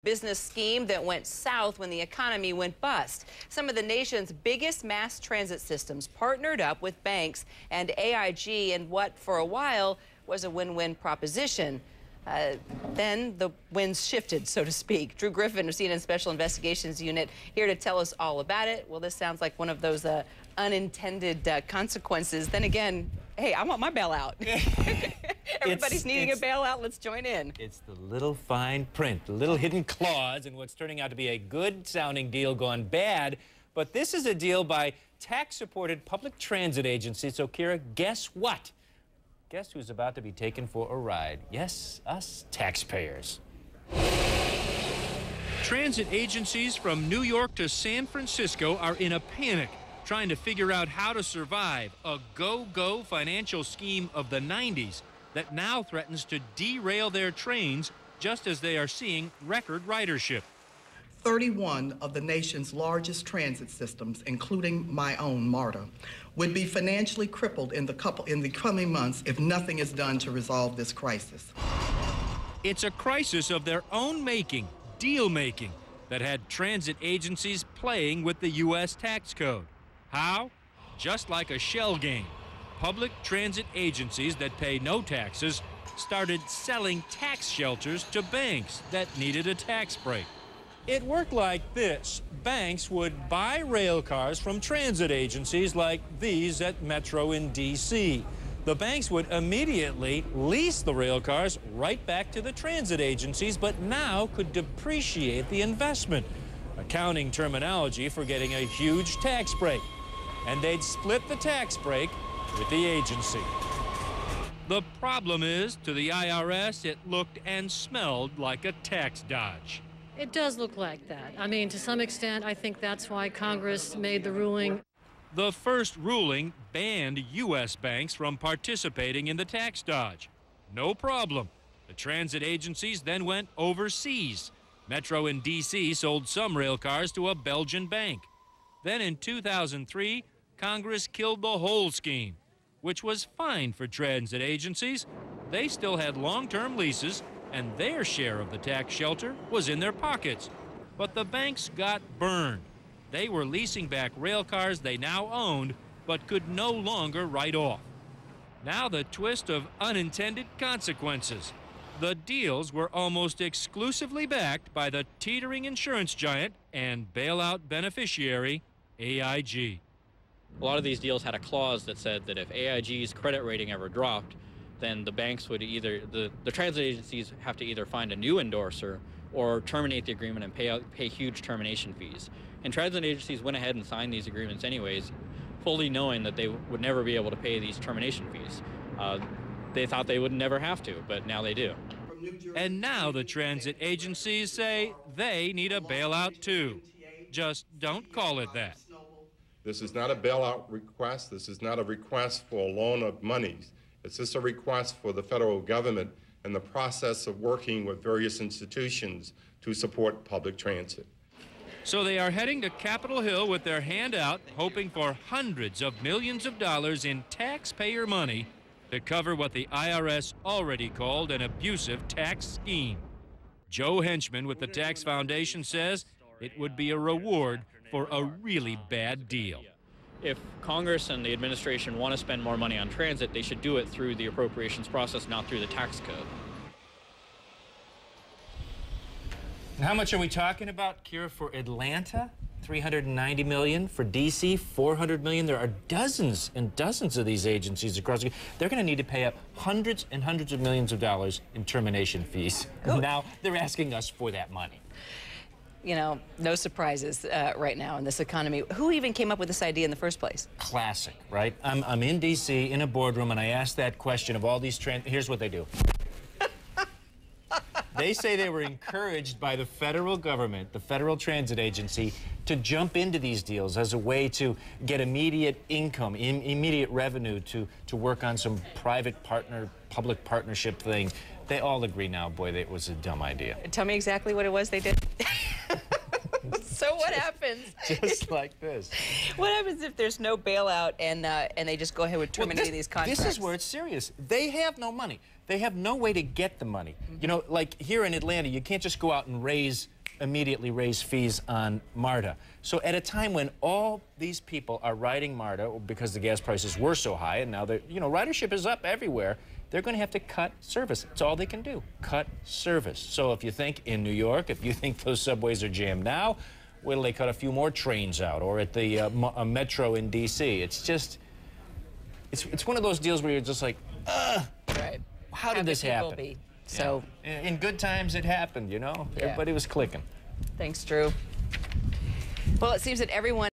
business scheme that went south when the economy went bust. Some of the nation's biggest mass transit systems partnered up with banks and AIG in what, for a while, was a win-win proposition. Then the winds shifted, so to speak. Drew Griffin of CNN Special Investigations Unit here to tell us all about it. Well, this sounds like one of those unintended consequences. Then again, hey, I want my bailout. Everybody's needing a bailout. Let's join in. It's the little fine print, the little hidden clause in what's turning out to be a good-sounding deal gone bad. But this is a deal by tax-supported public transit agencies. So, Kira, guess what? Guess who's about to be taken for a ride? Yes, us taxpayers. Transit agencies from New York to San Francisco are in a panic, trying to figure out how to survive a go-go financial scheme of the 90s that now threatens to derail their trains just as they are seeing record ridership. 31 of the nation's largest transit systems, including my own, MARTA, would be financially crippled in the coming months if nothing is done to resolve this crisis. It's a crisis of their own making, deal-making, that had transit agencies playing with the U.S. tax code. How? Just like a shell game. Public transit agencies that pay no taxes started selling tax shelters to banks that needed a tax break. It worked like this. Banks would buy rail cars from transit agencies like these at Metro in D.C. The banks would immediately lease the rail cars right back to the transit agencies, but now could depreciate the investment. Accounting terminology for getting a huge tax break. And they'd split the tax break with the agency. The problem is, to the IRS, it looked and smelled like a tax dodge. It does look like that. I mean, to some extent, I think that's why Congress made the ruling. The first ruling banned U.S. banks from participating in the tax dodge. No problem. The transit agencies then went overseas. Metro in D.C. sold some rail cars to a Belgian bank. Then in 2003, Congress killed the whole scheme, which was fine for transit agencies. They still had long-term leases, and their share of the tax shelter was in their pockets. But the banks got burned. They were leasing back rail cars they now owned, but could no longer write off. Now the twist of unintended consequences. The deals were almost exclusively backed by the teetering insurance giant and bailout beneficiary, AIG. A lot of these deals had a clause that said that if AIG's credit rating ever dropped, then the banks would either, the transit agencies have to either find a new endorser or terminate the agreement and pay huge termination fees. And transit agencies went ahead and signed these agreements anyways, fully knowing that they would never be able to pay these termination fees. They thought they would never have to, but now they do. And now the transit agencies say they need a bailout too. Just don't call it that. This is not a bailout request. This is not a request for a loan of monies. It's just a request for the federal government in the process of working with various institutions to support public transit. So they are heading to Capitol Hill with their hand out, hoping for hundreds of millions of dollars in taxpayer money to cover what the IRS already called an abusive tax scheme. Joe Henchman with the Tax Foundation says it would be a reward for a really bad deal. If Congress and the administration want to spend more money on transit, they should do it through the appropriations process, not through the tax code. And how much are we talking about, Kira, for Atlanta? $390 million. For D.C., $400 million. There are dozens and dozens of these agencies across the country. They're going to need to pay up hundreds and hundreds of millions of dollars in termination fees. Good. Now they're asking us for that money. You know, no surprises right now in this economy. Who even came up with this idea in the first place? Classic, right? I'm in D.C. in a boardroom, and I asked that question of all these here's what they do. They say they were encouraged by the federal government, the Federal Transit Agency, to jump into these deals as a way to get immediate income, immediate revenue to work on some private public partnership thing. They all agree now, boy, that it was a dumb idea. Tell me exactly what it was they did. So what happens? Just like this. What happens if there's no bailout and they just go ahead with terminating these contracts? This is where it's serious. They have no money. They have no way to get the money. You know, like here in Atlanta, you can't just go out and raise immediately raise fees on MARTA. So at a time when all these people are riding MARTA because the gas prices were so high, and now ridership is up everywhere, they're going to have to cut service. It's all they can do, cut service. So if you think in New York, if you think those subways are jammed now, wait till they cut a few more trains out, or at the metro in D.C. It's just, it's one of those deals where you're just like, Right. how did this happen? Be? So in good times it happened, you know? Yeah. Everybody was clicking. Thanks, Drew. Well, it seems that everyone